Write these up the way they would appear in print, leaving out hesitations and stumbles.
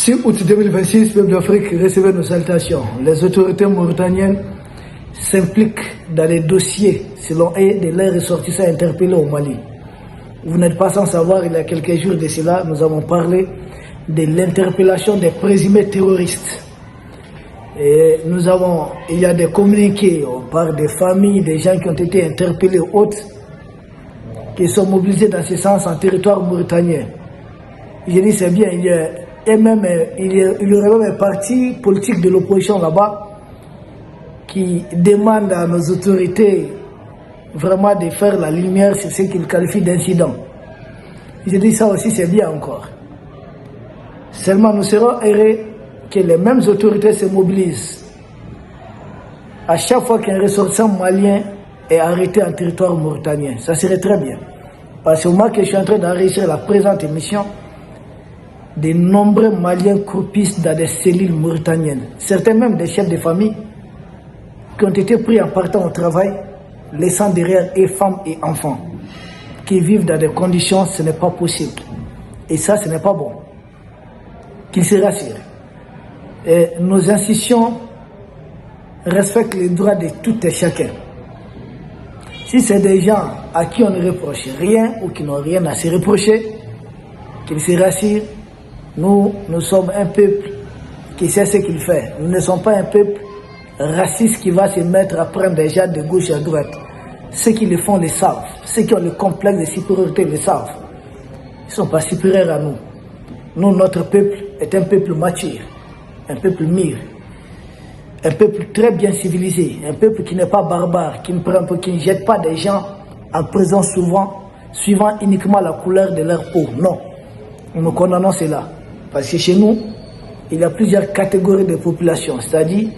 6 août 2026, peuple d'Afrique, recevez nos salutations. Les autorités mauritaniennes s'impliquent dans les dossiers selon eux de leurs ressortissants interpellés au Mali. Vous n'êtes pas sans savoir, il y a quelques jours de cela, nous avons parlé de l'interpellation des présumés terroristes. Et il y a des communiqués, on parle des familles, des gens qui ont été interpellés ou autres, qui sont mobilisés dans ce sens en territoire mauritanien. Je dis c'est bien, il y aurait même un parti politique de l'opposition là-bas qui demande à nos autorités vraiment de faire la lumière sur ce qu'ils qualifient d'incident. Je dis ça aussi c'est bien encore. Seulement nous serons heureux que les mêmes autorités se mobilisent à chaque fois qu'un ressortissant malien est arrêté en territoire mauritanien. Ça serait très bien. Parce que moi que je suis en train d'enregistrer la présente émission, de nombreux Maliens croupissent dans des cellules mauritaniennes. Certains même des chefs de famille qui ont été pris en partant au travail, laissant derrière eux femmes et enfants, qui vivent dans des conditions, ce n'est pas possible. Et ça, ce n'est pas bon. Qu'ils se rassurent. Et nos institutions respectent les droits de tout et chacun. Si c'est des gens à qui on ne reproche rien ou qui n'ont rien à se reprocher, qu'ils se rassurent. Nous sommes un peuple qui sait ce qu'il fait. Nous ne sommes pas un peuple raciste qui va se mettre à prendre des gens de gauche à droite. Ceux qui le font le savent. Ceux qui ont le complexe de supériorité le savent. Ils ne sont pas supérieurs à nous. Nous, notre peuple est un peuple mature, un peuple mûr, un peuple très bien civilisé, un peuple qui n'est pas barbare, qui ne jette pas des gens en prison suivant uniquement la couleur de leur peau. Non, nous condamnons cela. Parce que chez nous, il y a plusieurs catégories de population. C'est-à-dire,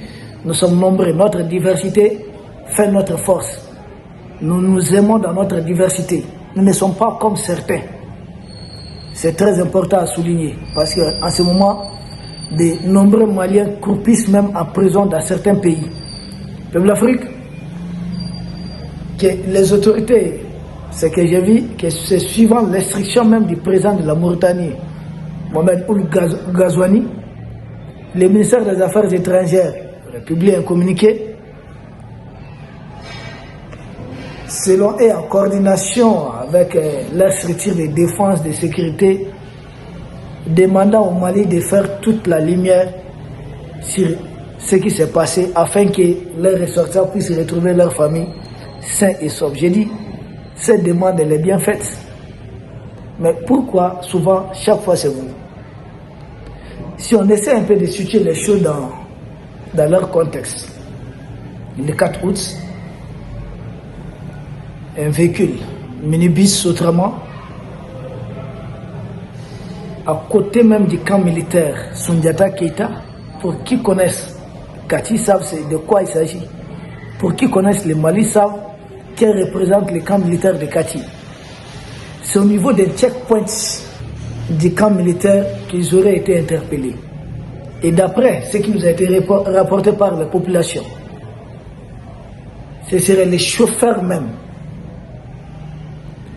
nous sommes nombreux. Notre diversité fait notre force. Nous nous aimons dans notre diversité. Nous ne sommes pas comme certains. C'est très important à souligner. Parce qu'en ce moment, de nombreux Maliens croupissent même en prison dans certains pays. Peuple d'Afrique, que les autorités, ce que j'ai vu, que c'est suivant l'instruction même du président de la Mauritanie, Mohamed Ould Ghazouani, le ministère des Affaires étrangères a publié un communiqué selon eux en coordination avec leur structure de défense de sécurité, demandant au Mali de faire toute la lumière sur ce qui s'est passé afin que leurs ressortissants puissent retrouver leur famille sains et saufs. J'ai dit, cette demande elle est bien faite. Mais pourquoi souvent, chaque fois c'est vous? Si on essaie un peu de situer les choses dans leur contexte, le 4 août, un véhicule, minibus autrement, à côté même du camp militaire Soundiata Keita, pour qui connaissent Kati savent de quoi il s'agit, pour qui connaissent le Mali savent qu'elle représente le camp militaire de Kati. C'est au niveau des checkpoints du camp militaire qu'ils auraient été interpellés. Et d'après ce qui nous a été rapporté par la population, ce seraient les chauffeurs même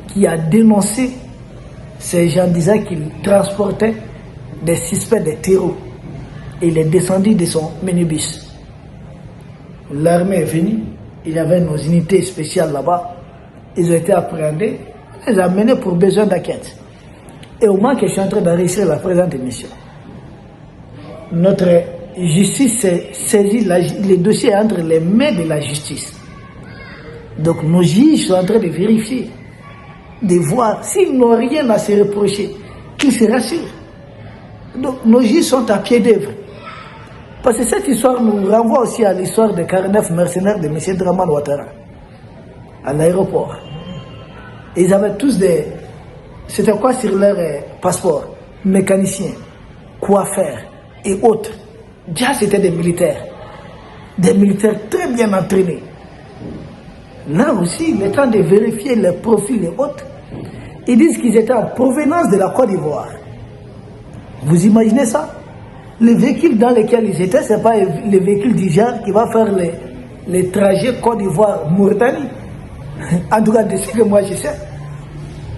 qui a dénoncé ces gens disant qu'ils transportaient des suspects de terreau. Et il est descendu de son minibus. L'armée est venue, il y avait nos unités spéciales là-bas, ils ont été appréhendés, les amenés pour besoin d'enquête. Et au moment que je suis en train d'enregistrer la présente émission, notre justice s'est saisie, les dossiers entre les mains de la justice. Donc nos juges sont en train de vérifier, de voir s'ils n'ont rien à se reprocher, qu'ils se rassurent. Donc nos juges sont à pied d'œuvre. Parce que cette histoire nous renvoie aussi à l'histoire des 49 mercenaires de M. Draman Ouattara, à l'aéroport. Ils avaient tous des... C'était quoi sur leur passeport? Mécaniciens, coiffeurs et autres. Déjà, c'était des militaires très bien entraînés. Là aussi, il est temps de vérifier les profils et autres. Ils disent qu'ils étaient en provenance de la Côte d'Ivoire. Vous imaginez ça? Les véhicules dans lesquels ils étaient, ce n'est pas les véhicules du genre qui va faire les trajets Côte d'Ivoire-Mauritanie. En tout cas, de ce que moi je sais.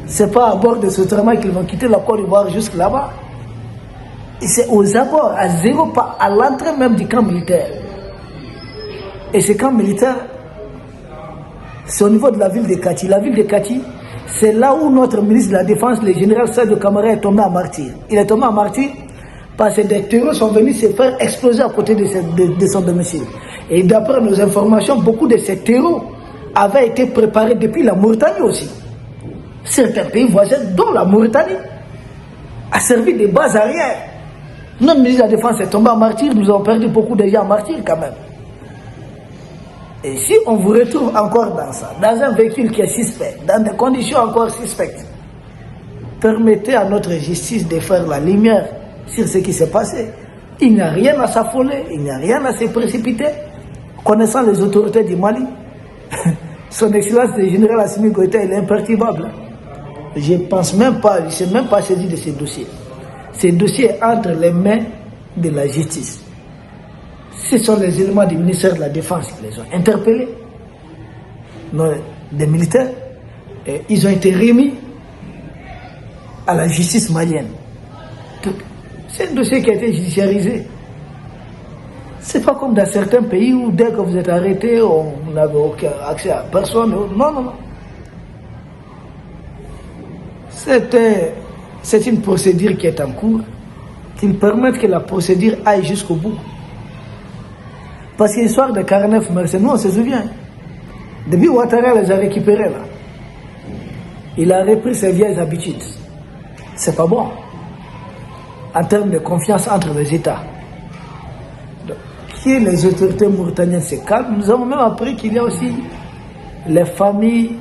Ce n'est pas à bord de ce train qu'ils vont quitter la Côte d'Ivoire jusque là-bas. Et c'est aux abords, à 0 pas, à l'entrée même du camp militaire. Et ce camp militaire, c'est au niveau de la ville de Kati. La ville de Kati, c'est là où notre ministre de la Défense, le général Sadio Kamara, est tombé à martyr. Il est tombé à martyr parce que des terroristes sont venus se faire exploser à côté de son domicile. Et d'après nos informations, beaucoup de ces terrors avaient été préparés depuis la Mauritanie aussi. Certains pays voisins, dont la Mauritanie, a servi de base arrière. Notre ministre de la Défense est tombé en martyr, nous avons perdu beaucoup de gens en martyr quand même. Et si on vous retrouve encore dans ça, dans un véhicule qui est suspect, dans des conditions encore suspectes, permettez à notre justice de faire la lumière sur ce qui s'est passé. Il n'y a rien à s'affoler, il n'y a rien à se précipiter. Connaissant les autorités du Mali, son excellence le général Assimi Goïta, il est imperturbable. Je ne pense même pas, je ne sais même pas saisi de ces dossiers. Ces dossiers entre les mains de la justice. Ce sont les éléments du ministère de la Défense qui les ont interpellés, non, des militaires, et ils ont été remis à la justice malienne. C'est un dossier qui a été judiciarisé. Ce n'est pas comme dans certains pays où dès que vous êtes arrêté, on n'avait aucun accès à personne. Non, non, non. C'est une procédure qui est en cours, qui permet que la procédure aille jusqu'au bout. Parce que l'histoire de 49 mercenaires, nous on se souvient. Depuis Ouattara les a récupérés là. Il a repris ses vieilles habitudes. C'est pas bon. En termes de confiance entre les États. Donc, que les autorités mauritaniennes se calment. Nous avons même appris qu'il y a aussi les familles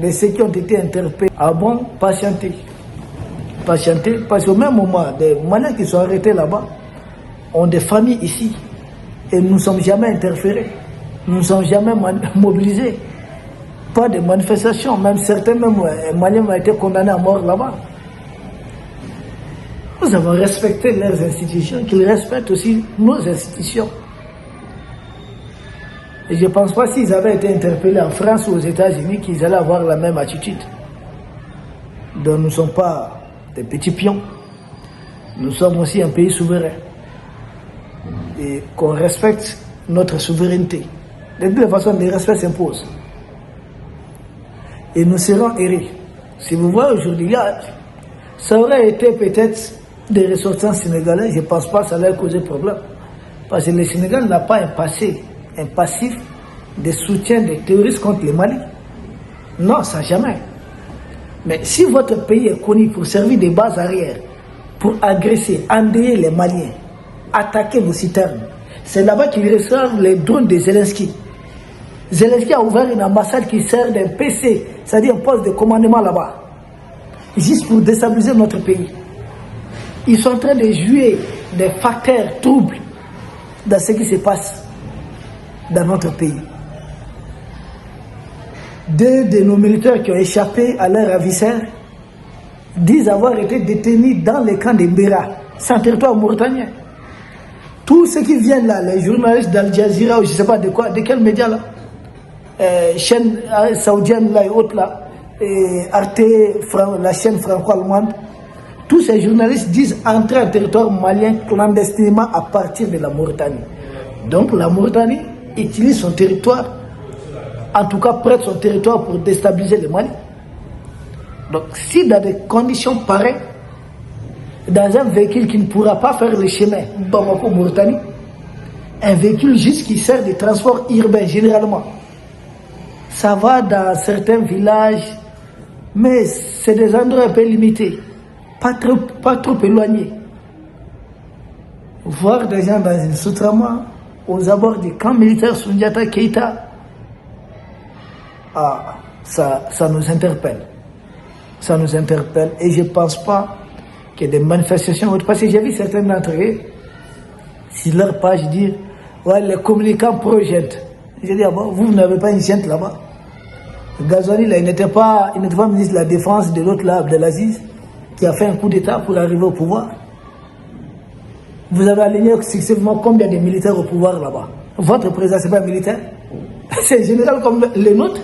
de ceux qui ont été interpellés. Ah bon, patienter. Patienter, parce qu'au même moment, des Maliens qui sont arrêtés là-bas ont des familles ici. Et nous ne sommes jamais interférés. Nous ne sommes jamais mobilisés. Pas de manifestations. Même certains Maliens ont été condamnés à mort là-bas. Nous avons respecté leurs institutions, qu'ils respectent aussi nos institutions. Et je ne pense pas s'ils avaient été interpellés en France ou aux États-Unis qu'ils allaient avoir la même attitude. Donc nous ne sommes pas des petits pions. Nous sommes aussi un pays souverain. Et qu'on respecte notre souveraineté. De toute façon, le respect s'impose. Et nous serons errés. Si vous voyez aujourd'hui, ça aurait été peut-être des ressortissants sénégalais, je ne pense pas que ça allait causer problème. Parce que le Sénégal n'a pas un passif de soutien des terroristes contre le Mali. Non, ça jamais. Mais si votre pays est connu pour servir de base arrière, pour agresser, endeuiller les Maliens, attaquer nos citernes, c'est là-bas qu'ils reçoivent les drones de Zelensky. Zelensky a ouvert une ambassade qui sert d'un PC, c'est-à-dire un poste de commandement là-bas, juste pour déstabiliser notre pays. Ils sont en train de jouer des facteurs troubles dans ce qui se passe dans notre pays. Deux de nos militaires qui ont échappé à leurs ravisseurs disent avoir été détenus dans le camp de Mbera, sans territoire mauritanien. Tous ceux qui viennent là, les journalistes d'Al Jazeera, ou je ne sais pas de quoi, de quel média là, chaîne saoudienne là et autres là, et Arte, la chaîne franco-allemande, tous ces journalistes disent entrer en territoire malien clandestinement à partir de la Mauritanie. Donc la Mauritanie utilise son territoire, en tout cas prête son territoire pour déstabiliser le Mali. Donc si dans des conditions pareilles, dans un véhicule qui ne pourra pas faire le chemin Bamako-Mauritanie, un véhicule juste qui sert de transport urbain généralement, ça va dans certains villages, mais c'est des endroits un peu limités, pas trop éloignés. Voir des gens dans un Soutrama, aux abords du camp militaire Soundiata Keïta, ça nous interpelle. Ça nous interpelle et je ne pense pas qu'il y ait des manifestations. Parce que j'ai vu certains d'entre eux, sur leur page, dire ouais, les communicants pro-gente. J'ai dit, ah bon, vous n'avez pas une gente là-bas. Ghazouani, là, il n'était pas ministre de la Défense de l'autre là, Abdelaziz, qui a fait un coup d'État pour arriver au pouvoir. Vous avez aligné successivement combien de militaires au pouvoir là-bas? Votre président, ce n'est pas un militaire? C'est un général comme les nôtres.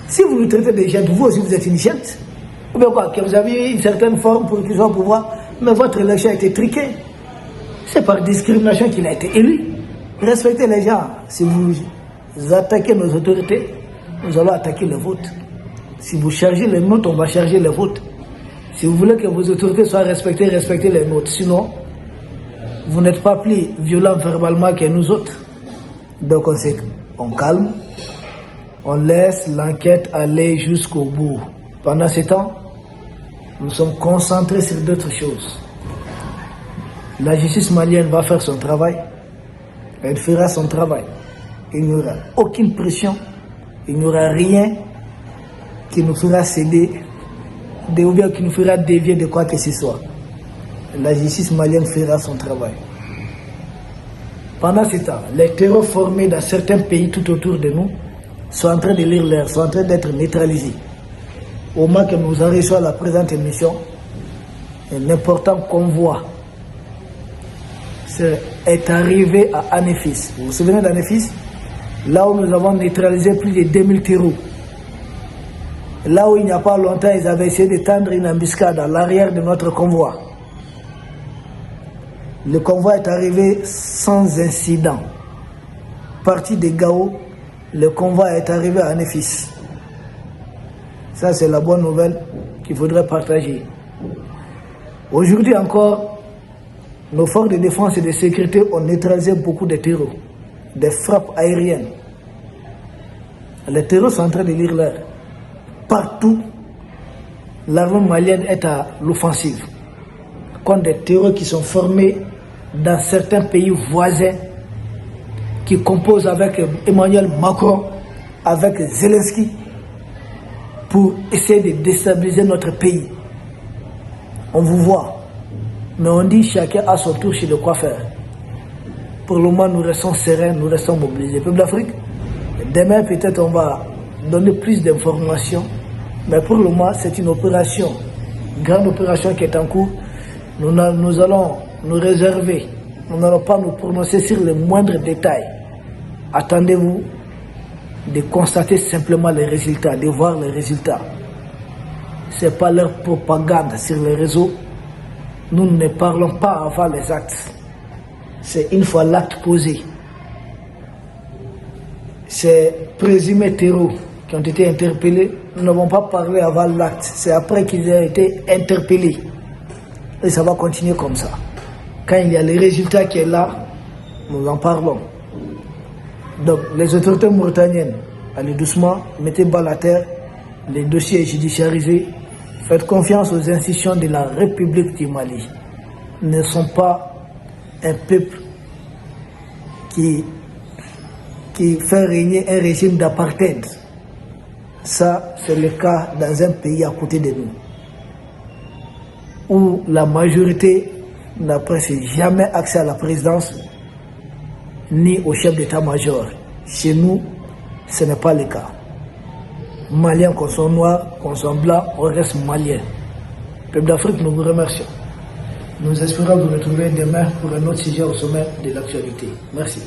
Si vous nous traitez de gente, vous aussi vous êtes une gente. Ou bien quoi, que vous avez une certaine forme pour qu'ils soient au pouvoir, mais votre élection a été triquée. C'est par discrimination qu'il a été élu. Respectez les gens. Si vous attaquez nos autorités, nous allons attaquer les vôtres. Si vous chargez les nôtres, on va charger les vôtres. Si vous voulez que vos autorités soient respectées, respectez les nôtres. Sinon, vous n'êtes pas plus violents verbalement que nous autres. Donc on calme, on laisse l'enquête aller jusqu'au bout. Pendant ce temps, nous sommes concentrés sur d'autres choses. La justice malienne va faire son travail. Elle fera son travail. Il n'y aura aucune pression. Il n'y aura rien qui nous fera céder ou bien qui nous fera dévier de quoi que ce soit. La justice malienne fera son travail. Pendant ce temps, les terreurs formés dans certains pays tout autour de nous sont en train de lire l'air, sont en train d'être neutralisés. Au moment que nous arrêtons à la présente émission, un important convoi est arrivé à Anéfis. Vous vous souvenez d'Anéfis? Là où nous avons neutralisé plus de 2000 terreaux. Là où il n'y a pas longtemps, ils avaient essayé de tendre une embuscade à l'arrière de notre convoi. Le convoi est arrivé sans incident. Parti de Gao, le convoi est arrivé à Anéfis. Ça, c'est la bonne nouvelle qu'il faudrait partager. Aujourd'hui encore, nos forces de défense et de sécurité ont neutralisé beaucoup de terreaux, des frappes aériennes. Les terreaux sont en train de lire l'air. Partout, l'armée malienne est à l'offensive. Contre des terreaux qui sont formés dans certains pays voisins, qui composent avec Emmanuel Macron, avec Zelensky, pour essayer de déstabiliser notre pays. On vous voit. Mais on dit chacun a son tour chez de quoi faire. Pour le moment, nous restons sereins, nous restons mobilisés. Peuple d'Afrique, demain peut-être on va donner plus d'informations. Mais pour le moment, c'est une opération, une grande opération qui est en cours. Nous allons nous réserver. Nous n'allons pas nous prononcer sur les moindres détails. Attendez-vous de constater simplement les résultats, de voir les résultats. Ce n'est pas leur propagande sur les réseaux. Nous ne parlons pas avant les actes. C'est une fois l'acte posé. Ces présumés terreaux qui ont été interpellés, nous n'avons pas parlé avant l'acte. C'est après qu'ils aient été interpellés. Et ça va continuer comme ça. Quand il y a les résultats qui est là, nous en parlons. Donc, les autorités mauritaniennes, allez doucement, mettez balle à terre, les dossiers judiciarisés, faites confiance aux institutions de la République du Mali. Ils ne sont pas un peuple qui fait régner un régime d'apartheid. Ça, c'est le cas dans un pays à côté de nous, où la majorité n'a presque jamais accès à la présidence, ni au chef d'état-major. Chez nous, ce n'est pas le cas. Maliens, qu'on soit noir, qu'on soit blanc, on reste malien. Peuple d'Afrique, nous vous remercions. Nous espérons vous retrouver demain pour un autre sujet au sommet de l'actualité. Merci.